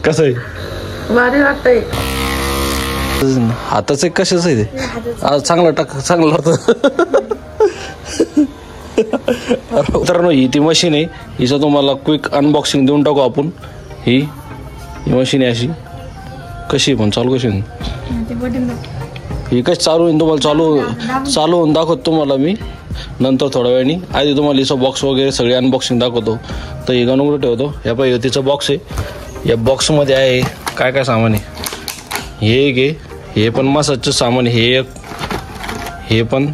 कसं आहे? भारी वाटतंय. हाताचं कशाच आहे ते? चांगलं चांगलं होतं. मित्रांनो ही ती मशीन आहे, हिचं तुम्हाला क्विक अनबॉक्सिंग देऊन टाकू आपण. ही मशीन आहे अशी. कशी पण चालू कशी ही कशी चालू होईल तुम्हाला चालू होऊन दाखवतो तुम्हाला मी नंतर थोड्या वेळाने. आधी तुम्हाला हिचं बॉक्स वगैरे सगळी अनबॉक्सिंग दाखवतो. तर ही गणुकडे ठेवतो. ह्या पाहिजे तिचं बॉक्स आहे. या बॉक्समध्ये आहे काय काय सामान आहे. हे घे, हे पण मसाजचं सामान. हे पण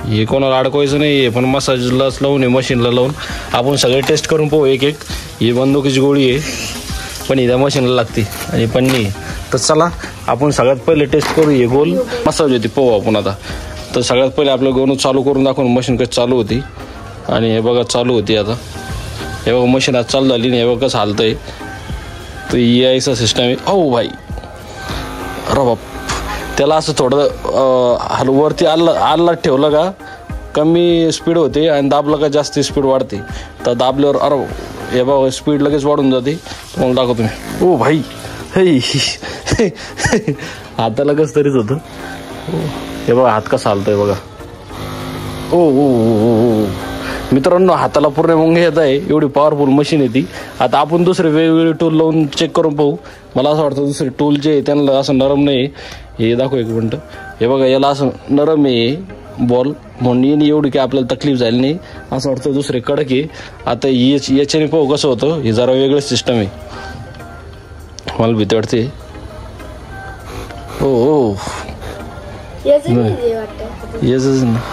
हे कोणाला अडकवायचं नाही. हे पण मसाजलाच लावून आहे, मशीनला लावून आपण सगळे टेस्ट करून पाहू एक एक. ही बंदुकीची गोळी आहे पण ही त्या मशीनला लागते आणि पण नाही. तर चला आपण सगळ्यात पहिले टेस्ट करू. हे गोल मसाज होती पाहू आपण आता. तर सगळ्यात पहिले आपलं गोणं चालू करून दाखवून मशीन कशी चालू होती. आणि हे बघा चालू होती आता. हे बघा मशीन आज चालू झाली. हे बघा कसं हालतंय. तर यायचा सिस्टम आहे. हो भाई अरे बाप, त्याला असं थोडं वरती आल्ला ठेवलं का कमी स्पीड होते आणि दाबलं का जास्त स्पीड वाढते. तर दाबल्यावर अरे हे बघा स्पीड लगेच वाढून जाते. मग दाखवतो मी. ओ भाई हे हाताला कसं तरीच होतं. हे बघा हात कसा हालतोय बघा. ओ ओ ओ मित्रांनो हाताला पूर्ण मुंगे येत आहे. एवढी पॉवरफुल मशीन आहे ती. आता आपण दुसरे वेगवेगळे टूल लावून चेक करून पाहू. मला असं वाटतं दुसरे टूल जे आहे त्यांना असं नरम नाही. हे दाखव एक मिनटं. हे बघा याला असं नरम आहे बॉल म्हणून एवढी काय आपल्याला तकलीफ झाली नाही. असं वाटतं दुसरे कडक आहे. आता याच्याने पाहू कसं होतं. हे जरा वेगळं सिस्टम आहे. मला भीती वाटते. हो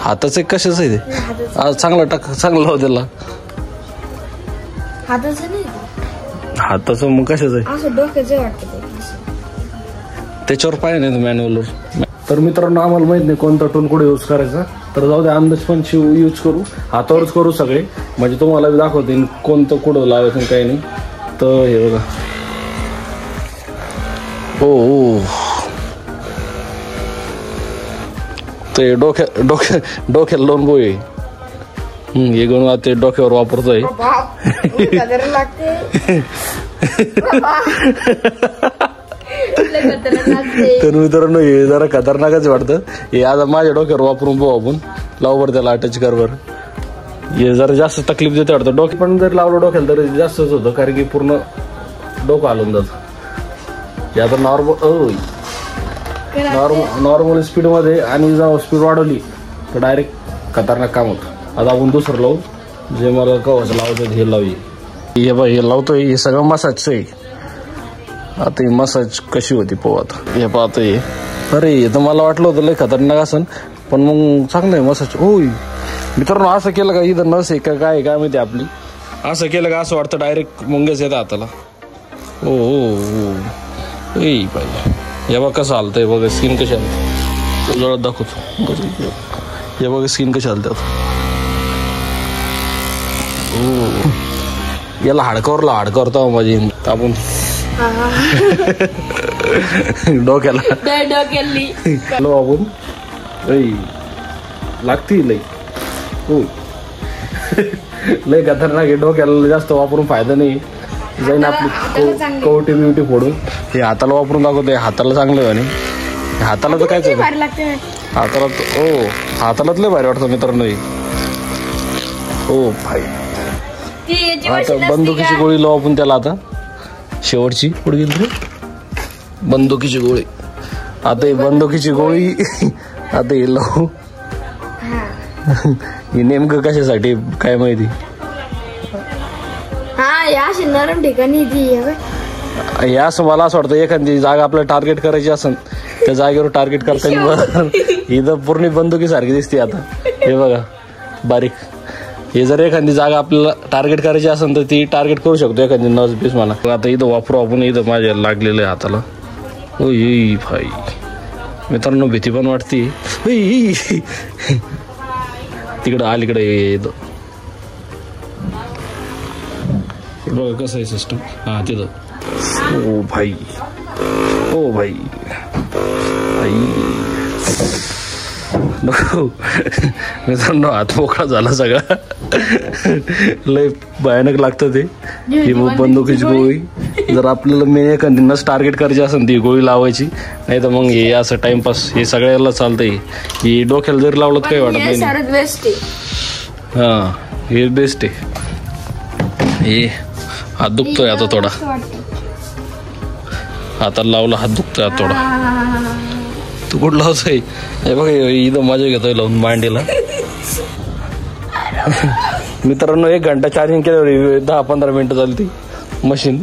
हाताचं कशाच आहे ते? चांगलं हो त्याला. हाताचं मग कशाच आहे त्याच्यावर पाहिजे नाही मॅन्युअलवर. तर मित्रांनो आम्हाला माहित नाही कोणता टूल कुठे यूज करायचा. तर जाऊ दे अंदाज पण यूज करू. हातावरच करू सगळे म्हणजे तुम्हाला दाखवते कोणतं कुठं लावायचं काही नाही. तर हे बघा. हो ते डोक्याला लावून बोय. हे गणू ते डोक्यावर वापरतोय. तर मित्रांनो हे जरा खतरनाकच वाटतं. हे आता माझ्या डोक्यावर वापरून पाहू आपण. लाववर त्याला अटॅच करवर. हे जरा जास्त तकलीफ देते वाटतं. डोके पण जर लावलं डोक्याला तर जास्तच होतं कारण की पूर्ण डोकं हलून जातं. हे आता नॉर्मल स्पीड मध्ये आणि जेव्हा स्पीड वाढवली तर डायरेक्ट खतरनाक काम होतं. आता आपण दुसरं लावू जे मला कवच लावतं हे लावू. हे बघ हे लावतोय. हे सगळं मसाजचं आहे. आता ही मसाज कशी होती पाहू आता. हे पाहतोय. अरे हे तर मला वाटलं होतं लय खतरनाक असन पण मग चांगलं आहे मसाज. होय मित्रांनो असं केलं का इथं नस आहे का काय माहिती आपली. असं केलं का असं वाटतं डायरेक्ट मुंगेच येतं हाताला. हो पाहिजे. हे बघा कसं हालतंय बघा. स्किन कशी हालते जरा दाखवतो. हे बघा स्किन कशी हालते. याला हाडकावर माझी आपण डोक्याला आपण लागती लई. हो लय खतरनाक आहे. डोक्याला जास्त वापरून फायदा नाही. जाईन आपली कवटी बिवटी फोडून. हे हाताला वापरून दाखवतोय. हाताला चांगलं आणि हाताला तर कायच हाताला हातालाच लय भारी वाटतं मित्रांनो. हो भाई आता बंदुकीची गोळी लावू आपण त्याला. आता शेवटची पुढे गेली बंदुकीची गोळी. आता ही बंदुकीची गोळी आता हे लावू. हे नेमकं कशासाठी काय माहिती. नरम ठिकाणी हे असं मला असं वाटतं एखादी जागा आपल्याला टार्गेट करायची असेल त्या जागेवर टार्गेट करता येईल. ही तर पूर्ण बंदुकी सारखी दिसते. आता हे बघा बारीक. हे जर एखादी जागा आपल्याला टार्गेट करायची असेल तर ती टार्गेट करू शकतो एखादी नस पीस मला. आता इथं वापरू आपण. इथं माझ्या लागलेलं आहे हाताला. ओ भाई मित्रांनो भीती पण वाटते. तिकडं अलीकडे येतं बघा कसं आहे सिस्टम. हा तिथं. ओ भाई नको मित्रांनो हात मोकळा झाला सगळा. लय भयानक लागतं ते. ही बंदुकीची गोळी जर आपल्याला मेन एखादींनाच टार्गेट करायची असेल ती गोळी लावायची, नाही तर मग हे असं टाइमपास हे सगळ्याला चालतंय. हे डोक्याला जरी लावलं तर काही वाटत नाही. बेस्ट आहे. हा हे बेस्ट आहे. हे हात दुखतोय आता थोडा, हाताला लावला हात दुखतोय आता थोडा. तू कुठं लावतोय? हे बघ इथं मजा घेतोय लावून मांडीला. मित्रांनो 1 घंटा चार्जिंग केल्यावर 10-15 मिनिटं झाली ती मशीन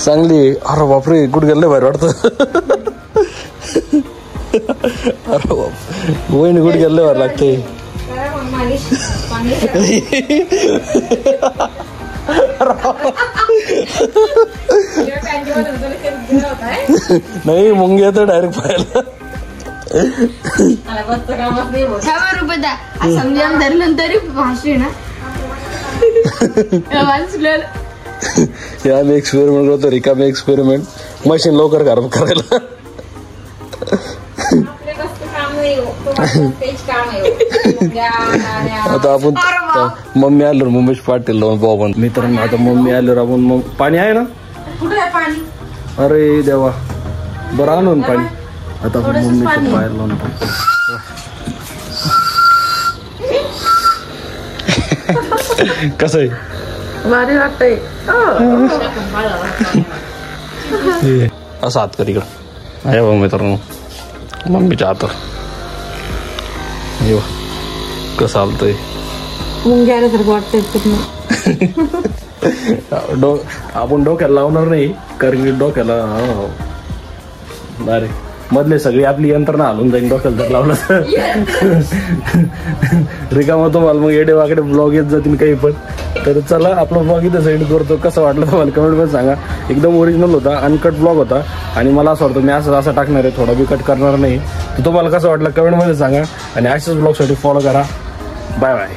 चांगली. अरे बापरे कुठं गेलं बाहेर वाटतं. अरे बाप वहिनी कुठं गेलं बाहेर लागते. नाही मुंगी येतं डायरेक्ट पाहायला. तरी भाषे ना आम्ही एक्सपेरिमेंट करतो, रिकामी एक्सपेरिमेंट मशीन लवकर खराब करायला. आता आपण मम्मी आलो मुंबई पाटील लावून पाहू आपण. मित्रांनो आता मम्मी आल्यावर आपण मग पाणी आहे ना. अरे देवा बरं आणून पाणी. आता आपण मम्मीचं बाहेर लावून कसं आहे भारी वाटतंय. असं हात कर इकडं. आहे बघ मित्रांनो मम्मीच्या हात कसं आलतंय. मुंग्यासारखं वाटतंय. आपण डोक्याला लावणार नाही कारण की डोक्याला अरे मधले सगळी आपली यंत्रणा हलून जाईल डोक्याला जर लावलं तर. रिकामा तुम्हाला मग येडे वाकडे ब्लॉग येत जातील काही पण. तर चला आपला ब्लॉग इथं सेंड करतो. कसं वाटलं तुम्हाला कमेंटमध्ये सांगा. एकदम ओरिजिनल होता, अनकट ब्लॉग होता आणि मला असं वाटतं मी असं टाकणार आहे, थोडा बी कट करणार नाही. तर तुम्हाला कसं वाटलं कमेंटमध्ये सांगा आणि अशाच ब्लॉगसाठी फॉलो करा. Bye bye.